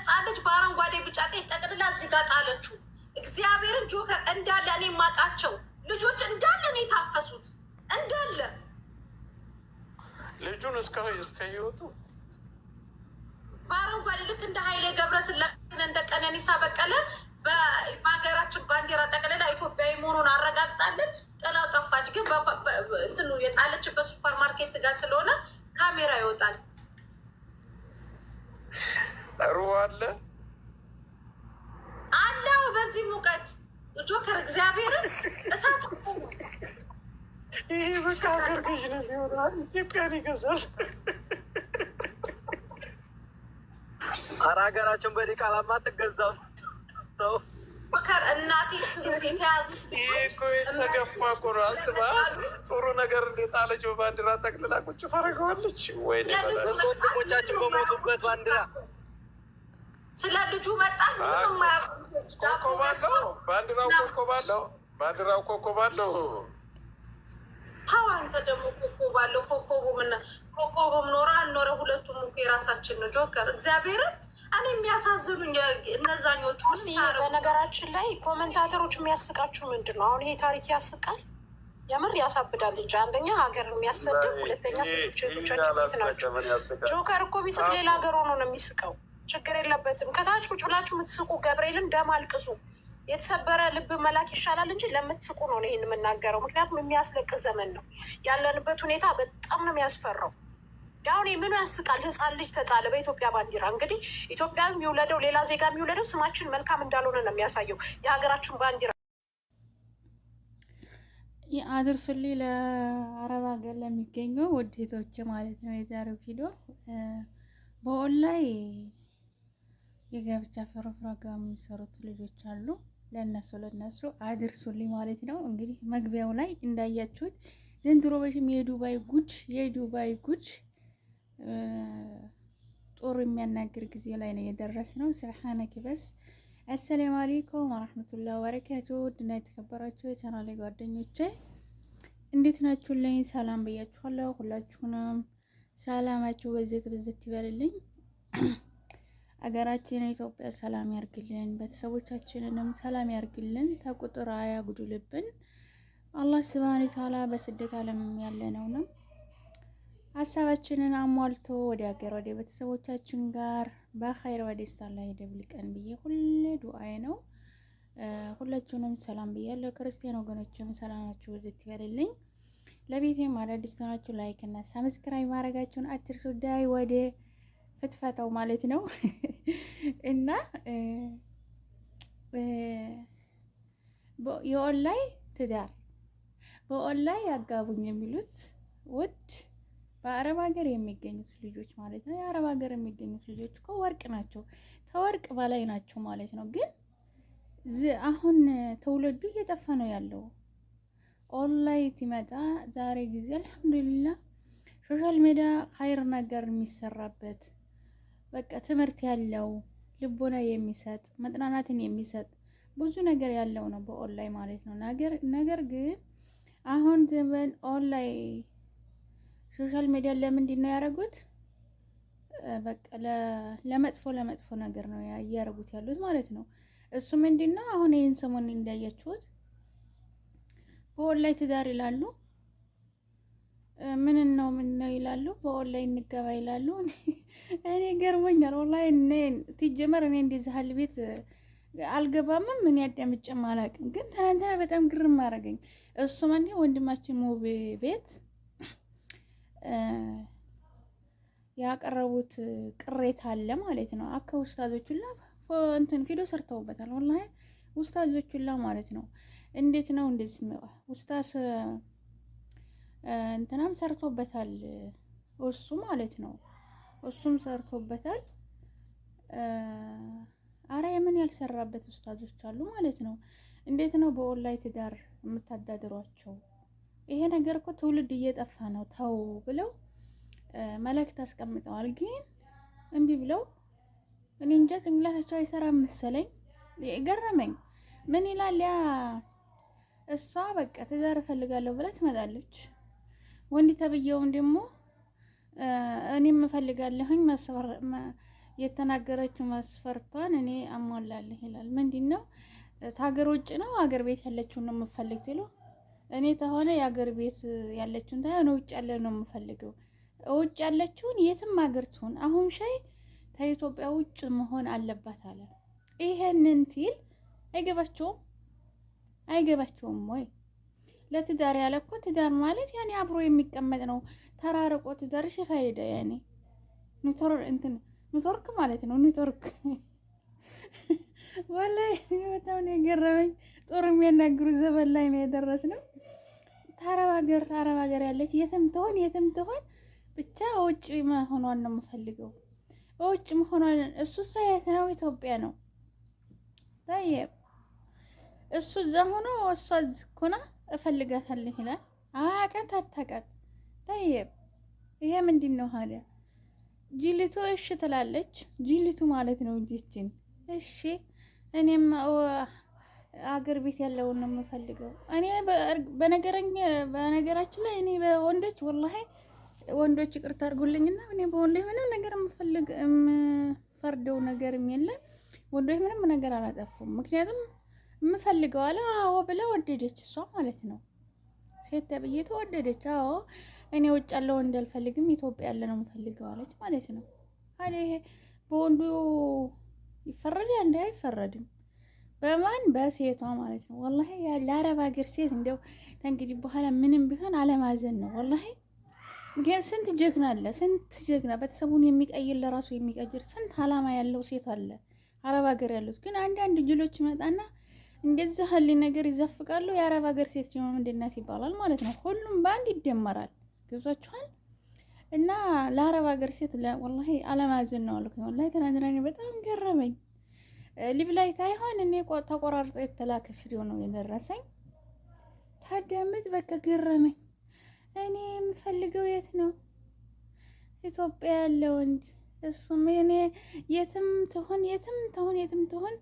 ህፃን ልጅ በአረንጓዴ ቢጫ ቀይ ጠቅልላ እዚህ ጋር ጣለችው። እግዚአብሔርን ጆከር እንዳለ እኔ የማውቃቸው ልጆች እንዳለ ነው የታፈሱት እንዳለ ልጁን እስከ ህይወቱ በአረንጓዴ ልክ እንደ ኃይሌ ገብረስላሴ እንደ ቀነኒሳ በቀለ በሀገራችን ባንዲራ ጠቅልላ ኢትዮጵያዊ መሆኑን አረጋግጣለን። ጥላው ጠፋች። ግን እንትኑ የጣለችበት ሱፐር ማርኬት ጋር ስለሆነ ካሜራ ይወጣል። ሩህ አለው በዚህ ሙቀት ጆከር እግዚአብሔርን እሳት ይህ በቃ ሀገር ገዥ ነው የሚሆናል። ኢትዮጵያን ይገዛል። ሀገራችን በዲቃላማ ትገዛም ሰው ጆከር እናቴ የተያዙ ይሄ እኮ የተገፋ እኮ ነው። አስባ ጥሩ ነገር እንደጣለች በባንዲራ ጠቅልላ ቁጭ ታደርገዋለች። ወይኔ ወንድሞቻችን በሞቱበት ባንዲራ ስለ ልጁ መጣ። ኮከብ አለው ባንዲራው፣ ኮከብ አለው ባንዲራው፣ ኮከብ አለው። ተው አንተ ደግሞ ኮከብ አለው። ኮከቡም ኖረ አልኖረ ሁለቱም እኮ የራሳችን ነው። ጆከር እግዚአብሔርን እኔ የሚያሳዝኑኝ እነዛኞቹ። በነገራችን ላይ ኮመንታተሮች የሚያስቃችሁ ምንድን ነው? አሁን ይሄ ታሪክ ያስቃል፣ የምር ያሳብዳል እንጂ አንደኛ ሀገር የሚያሰድብ፣ ሁለተኛ ሴቶቻችን ቤት ናቸው። ጆከር እኮ ቢስቅ ሌላ ሀገር ሆኖ ነው የሚስቀው። ችግር የለበትም። ከታች ቁጭ ብላችሁ የምትስቁ ገብርኤልን ደም አልቅሱ። የተሰበረ ልብ መላክ ይሻላል እንጂ ለምትስቁ ነው ይህን የምናገረው። ምክንያቱም የሚያስለቅስ ዘመን ነው ያለንበት። ሁኔታ በጣም ነው የሚያስፈራው። አሁን ምኑ ያስቃል? ህፃን ልጅ ተጣለ በኢትዮጵያ ባንዲራ። እንግዲህ ኢትዮጵያ የሚውለደው ሌላ ዜጋ የሚውለደው ስማችን መልካም እንዳልሆነ ነው የሚያሳየው። የሀገራችን ባንዲራ አድርሱልኝ ለአረብ ሀገር ለሚገኘው ውዴቶች ማለት ነው። የዛሬው ቪዲዮ በኦንላይ የጋብቻ ፕሮግራም የሚሰሩት ልጆች አሉ። ለነሱ አድርሱልኝ ማለት ነው። እንግዲህ መግቢያው ላይ እንዳያችሁት ዘንድሮ በሽም የዱባይ ጉድ ጦር የሚያናግር ጊዜ ላይ ነው የደረስነው። ስብሓነኪ በስ። አሰላሙ አለይኩም ወራህመቱላሂ ወበረካቱ። ድና የተከበራችሁ የቻናሌ ጓደኞቼ እንዴት ናችሁልኝ? ሰላም ብያችኋለሁ። ሁላችሁንም ሰላማችሁ በዘት ይበልልኝ። አገራችን ኢትዮጵያ ሰላም ያርግልን፣ ቤተሰቦቻችንንም ሰላም ያርግልን፣ ተቁጥር አያጉድልብን። አላህ ሱብሃነሁ ወተዓላ በስደት ዓለም ያለነው ነው ሀሳባችንን አሟልቶ ወደ ሀገር ወደ ቤተሰቦቻችን ጋር በኸይር በደስታ ላይ ይደብልቀን ብዬ ሁሌ ዱአዬ ነው። ሁላችሁንም ሰላም ብያለሁ። ክርስቲያን ወገኖችም ሰላማችሁ በዘት ይበልልኝ። ለቤቴም አዳዲስ ናችሁ ላይክ እና ሰብስክራይብ ማድረጋችሁን አትርሱ። ዳይ ወደ ፍትፈታው ማለት ነው እና የኦንላይን ትዳር በኦንላይን ያጋቡኝ የሚሉት ውድ በአረብ ሀገር የሚገኙት ልጆች ማለት ነው። የአረብ ሀገር የሚገኙት ልጆች እኮ ወርቅ ናቸው፣ ተወርቅ በላይ ናቸው ማለት ነው። ግን አሁን ትውልዱ እየጠፋ ነው ያለው። ኦንላይን ሲመጣ ዛሬ ጊዜ አልሐምዱሊላህ ሶሻል ሚዲያ ኸይር ነገር የሚሰራበት በቃ ትምህርት ያለው ልቦና የሚሰጥ መጥናናትን የሚሰጥ ብዙ ነገር ያለው ነው በኦንላይን ማለት ነው። ነገር ግን አሁን ዘመን ኦንላይን ሶሻል ሚዲያ ለምንድን ነው ያደረጉት? በቃ ለመጥፎ ነገር ነው እያደረጉት ያሉት ማለት ነው። እሱ ምንድነው አሁን ይህን ሰሞን እንዳያችሁት በኦንላይን ትዳር ይላሉ። ምን ነው ይላሉ፣ በኦንላይን እንገባ ይላሉ። እኔ ገርሞኛል ኦንላይን ሲጀመር። እኔ እንደዚህ ሀል ቤት አልገባምም፣ ምን ያዳምጭም አላውቅም። ግን ትናንትና በጣም ግርም አደረገኝ። እሱ ማን ወንድማችን ሙቤ ቤት ያቀረቡት ቅሬታ አለ ማለት ነው። አካ ኡስታዞቹላ እንትን ቪዲዮ ሰርተውበታል። ወላሂ ኡስታዞቹላ ማለት ነው። እንዴት ነው እንደዚህ ኡስታዝ እንትናም ሰርቶበታል እሱ ማለት ነው። እሱም ሰርቶበታል። አረ የምን ያልሰራበት ኡስታዞች አሉ ማለት ነው። እንዴት ነው በኦንላይን ትዳር የምታዳድሯቸው? ይሄ ነገር እኮ ትውልድ እየጠፋ ነው ተው ብለው መልእክት አስቀምጠዋል። ግን እምቢ ብለው እኔ እንጃ ጭንቅላታቸው አይሰራም መሰለኝ። ገረመኝ። ምን ይላል ያ እሷ በቃ ትዳር እፈልጋለሁ ብላ ትመጣለች። ወንድ ተብየውም ደግሞ እኔም እፈልጋለሁኝ የተናገረችው መስፈርቷን እኔ አሟላለሁ ይላል። ምንድነው ታገር ውጭ ነው አገር ቤት ያለችውን ነው የምፈልግ ትሉ። እኔ ተሆነ የአገር ቤት ያለችውን ታዲያ ነው ውጭ ያለ ነው የምፈልገው። ውጭ ያለችውን የትም አገር ትሁን አሁን ሻይ ከኢትዮጵያ ውጭ መሆን አለባት አለ። ይሄንን ትል አይገባቸውም ወይ? ለትዳር ያለ እኮ ትዳር ማለት ያኔ አብሮ የሚቀመጥ ነው። ተራርቆ ትዳር ፋይዳ ያኔ ኔትወርክ ማለት ነው። ኔትወርክ ወላሂ በጣም ነው የገረመኝ። ጦር የሚያናግሩ ዘመን ላይ ነው የደረስነው። አረብ ሀገር ያለች የትም ትሆን ብቻ ውጭ መሆኗን ነው የምፈልገው። ውጭ መሆኗን እሱ ሳያት ነው ኢትዮጵያ ነው ታየብ እሱ እዛ ሆኖ እሷ ዝኩና እፈልጋታለሁ ይላል። አቀን ታታቀት ታየብ ይሄ ምንድን ነው ታዲያ? ጅሊቱ እሺ ትላለች። ጅሊቱ ማለት ነው እንጂችን እሺ እኔም አገር ቤት ያለውን ነው የምፈልገው። እኔ በነገራችን ላይ እኔ በወንዶች ወላሂ ወንዶች ይቅርታ አድርጉልኝና እኔ በወንዶች ምንም ነገር የምፈርደው ነገርም የለም። ወንዶች ምንም ነገር አላጠፉም። ምክንያቱም የምፈልገው አለ አዎ ብላ ወደደች እሷ ማለት ነው። ሴት ተብዬ ተወደደች። አዎ እኔ ውጭ ያለው ወንድ አልፈልግም ኢትዮጵያ ያለ ነው የምፈልገው አለች ማለት ነው። ታዲያ ይሄ በወንዱ ይፈረዳል እንዴ? አይፈረድም። በማን በሴቷ ማለት ነው። ወላሂ ለአረብ ሀገር ሴት እንደው እንግዲህ በኋላ ምንም ቢሆን አለማዘን ነው ወላሂ። ምክንያቱም ስንት ጀግና አለ፣ ስንት ጀግና ቤተሰቡን የሚቀይር ለራሱ የሚቀይር ስንት አላማ ያለው ሴት አለ አረብ ሀገር ያሉት። ግን አንዳንድ ጅሎች ይመጣና እንደዚህ ህሊ ነገር ይዘፍቃሉ። የአረብ ሀገር ሴት ደግሞ ምንድናት ይባላል ማለት ነው። ሁሉም በአንድ ይደመራል። ገብቷችኋል? እና ለአረብ ሀገር ሴት ወላሂ አለማዘን ነው አልኩኝ። ወላሂ ተናግረኝ በጣም ገረመኝ። ሊብ ላይ ታይሆን እኔ ተቆራርጦ የተላከ ቪዲዮ ነው የደረሰኝ። ታዳምጥ በቃ ገረመኝ። እኔ የምፈልገው የት ነው? ኢትዮጵያ ያለ ወንድ እሱም እኔ የትም ትሆን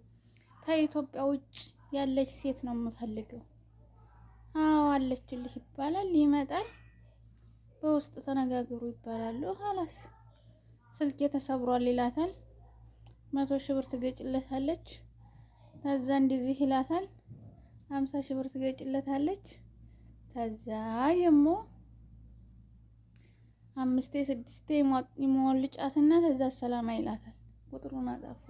ከኢትዮጵያ ውጭ ያለች ሴት ነው የምፈልገው። አዎ አለችልህ ይባላል፣ ይመጣል፣ በውስጥ ተነጋገሩ ይባላሉ። ሀላስ ስልክ ተሰብሯል ይላታል። 100 ሺህ ብር ትገጭለታለች። ከዛ እንደዚህ ይላታል። 50 ሺህ ብር ትገጭለታለች። ከዛ ደግሞ 5 6 ይሞልጫትና ከዛ ሰላም ይላታል። ቁጥሩን አጠፋ።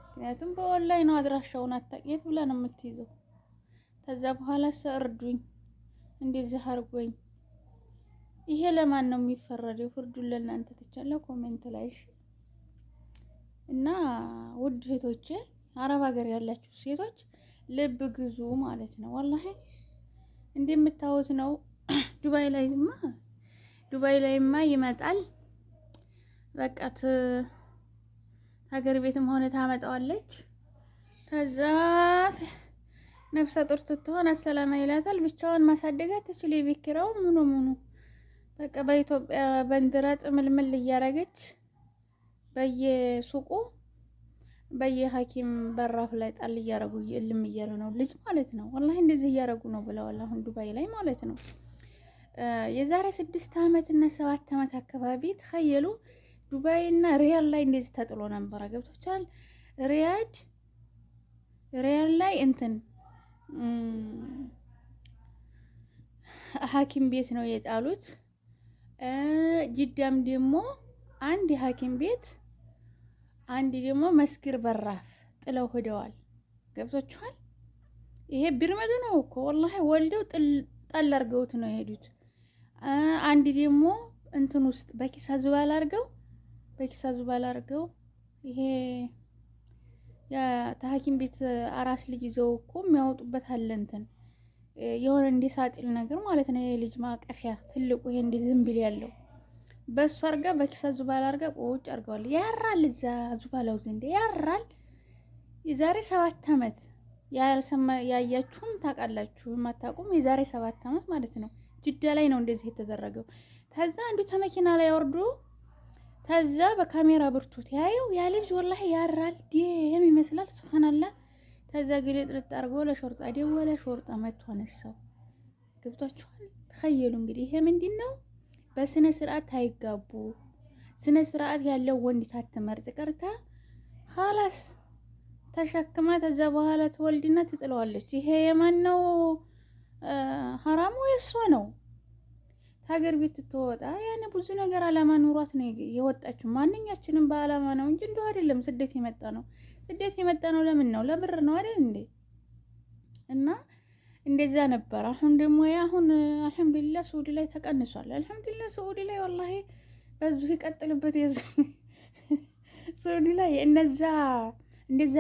ምክንያቱም በኦንላይን ነው አድራሻውን አታውቂት ብላ ነው የምትይዘው። ከዛ በኋላ እርዱኝ እንደዚህ አርጎኝ። ይሄ ለማን ነው የሚፈረደው? ፍርዱን ለእናንተ ትቻለሁ። ኮሜንት ላይ እና ውድ ሴቶቼ አረብ ሀገር ያላችሁ ሴቶች ልብ ግዙ ማለት ነው። ወላሂ እንደምታዩት ነው። ዱባይ ላይማ ይመጣል። በቃ ሀገር ቤትም ሆነ ታመጣዋለች። ከዛ ነፍሰ ጡር ስትሆን አሰላማ ይላታል። ብቻዋን ማሳደጋት ትችል። የቤኪራው ምኑ በቃ በኢትዮጵያ በንድራ ጥምልምል እያረገች በየሱቁ በየሐኪም በራፍ ላይ ጣል እያረጉ እልም እያሉ ነው ልጅ ማለት ነው። ወላሂ እንደዚህ እያረጉ ነው ብለዋል። አሁን ዱባይ ላይ ማለት ነው። የዛሬ 6 ዓመት እና 7 ዓመት አካባቢ ተኸየሉ ዱባይ እና ሪያድ ላይ እንደዚህ ተጥሎ ነበር። ገብቶቻል? ሪያድ ላይ እንትን ሐኪም ቤት ነው የጣሉት። ጅዳም ደግሞ አንድ የሐኪም ቤት አንድ ደግሞ መስጊር በራፍ ጥለው ሄደዋል። ገብቶቻል? ይሄ ቢርመዱ ነው እኮ ወላሂ ወልደው ጣል አድርገውት ነው የሄዱት። አንድ ደግሞ እንትን ውስጥ በኪሳ ዙባል አድርገው ይሄ የሐኪም ቤት አራስ ልጅ ይዘው እኮ የሚያወጡበት አለ እንትን የሆነ እንደ ሳጥል ነገር ማለት ነው። የልጅ ማቀፊያ ትልቁ ይሄ እንደ ዝምብል ያለው በሱ አርጋ በኪሳ ዙባል አርጋ ቁጭ አርገዋል። ያራል እዛ ዙባላው ዘንድ ያራል። የዛሬ 7 ዓመት ያያችሁም ታውቃላችሁ፣ የማታውቁም የዛሬ 7 ዓመት ማለት ነው። ጅዳ ላይ ነው እንደዚህ የተደረገው። ከዛ አንዱ ተመኪና ላይ ወርዶ ከዛ በካሜራ ብርቱት ያየው ያ ልጅ ወላሂ ያራል ደም ይመስላል። ሱብሃንአላህ። ከዛ ግልጥልጥ አርጎ ለሾርጣ ደወለ። ሾርጣ መጥቶ አነሳው። ገብቷችኋል? ተኸየሉ እንግዲህ ይሄ ምንድነው? በስነ ስርዓት ታይጋቡ ስነ ስርዓት ያለው ወንድ ታትመርጥ ቀርታ ኻላስ ተሸክማ ከዛ በኋላ ትወልድና ትጥለዋለች። ይሄ የማን ነው ሐራሙ? የሷ ነው። ሀገር ቤት ትወጣ ያኔ ብዙ ነገር አላማ ኑሯት ነው የወጣችው። ማንኛችንም በአላማ ነው እንጂ እንደው አይደለም ስደት የመጣ ነው። ስደት የመጣ ነው ለምን ነው? ለብር ነው አይደል እንዴ? እና እንደዛ ነበር። አሁን ደግሞ አሁን አልሐምዱሊላህ ሳዑዲ ላይ ተቀንሷል። አልሐምዱሊላህ ሳዑዲ ላይ ወላሂ በዚሁ ይቀጥልበት። ሳዑዲ ላይ እንደዛ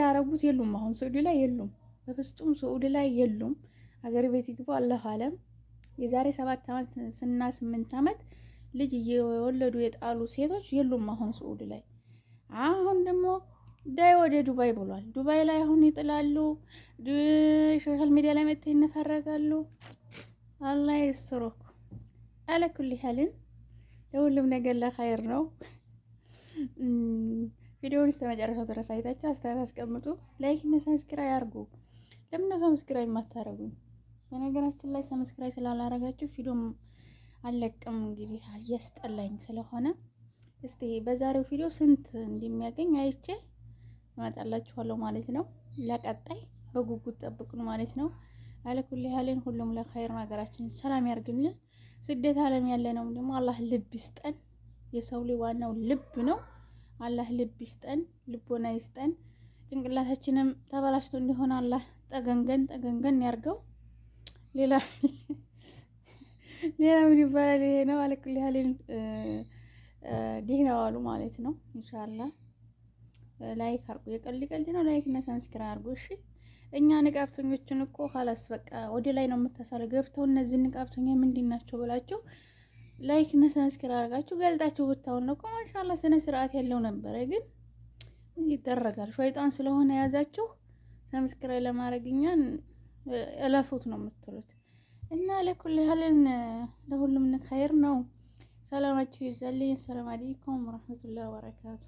ያረጉት የሉም። አሁን ሳዑዲ ላይ የሉም፣ በፍጹም ሳዑዲ ላይ የሉም። ሀገር ቤት ይግቡ አላህ አለም። የዛሬ 7 ዓመት እና 8 ዓመት ልጅ እየወለዱ የጣሉ ሴቶች የሉም አሁን ሳዑዲ ላይ። አሁን ደግሞ ዳይ ወደ ዱባይ ብሏል። ዱባይ ላይ አሁን ይጥላሉ። ሶሻል ሚዲያ ላይ መጥተው ይነፈረጋሉ። አላህ ይስሩክ። አለ ኩል ሐልን ለሁሉም ነገር ለኸይር ነው። ቪዲዮውን እስከ መጨረሻው ድረስ አይታችሁ አስተያየት አስቀምጡ። ላይክ እና ሰብስክራይብ አድርጉ። ለምን ነው ሰብስክራይብ የማታደርጉኝ? በነገራችን ላይ ሰብስክራይብ ስላላረጋችሁ ቪዲዮም አልለቅም። እንግዲህ እያስጠላኝ ስለሆነ እስቲ በዛሬው ቪዲዮ ስንት እንደሚያገኝ አይቼ እመጣላችኋለሁ ማለት ነው። ለቀጣይ በጉጉት ጠብቁን ማለት ነው። አለኩል ሐልን ሁሉም ለኸይር ሀገራችን ሰላም ያርግልን። ስደት ዓለም ያለነው ደግሞ አላህ ልብ ይስጠን። የሰው ልጅ ዋናው ልብ ነው። አላህ ልብ ይስጠን፣ ልቦና ይስጠን። ጭንቅላታችንም ተበላሽቶ እንደሆነ አላህ ጠገንገን ያርገው። ሌላ ምን ይባላል? ይሄ ነው። አለኩል ሐልን ደህና ዋሉ ማለት ነው። ኢንሻአላህ ላይክ አርጉ። የቀልድ ነው። ላይክ እና ሰብስክራይብ አርጉ። እሺ እኛ ንቃብተኞችን እኮ ኻላስ በቃ ወደ ላይ ነው የምታሳለ ገብተው እነዚህ ንቃብተኛ ምንድን ናቸው ብላችሁ ላይክ እና ሰብስክራይብ አርጋችሁ ገልጣችሁ ብታውን ነው እኮ ማሻአላህ ስነ ስርዓት ያለው ነበረ። ግን ምን ይደረጋል? ሸይጣን ስለሆነ ያዛችሁ ሰብስክራይብ ለማድረግ እኛን እለፉት ነው የምትሉት። እና ለኩል ሐልን ለሁሉም ኸይር ነው። ሰላማችሁ ይብዛልኝ። ሰላም አለይኩም ወራህመቱላሂ ወበረካቱ።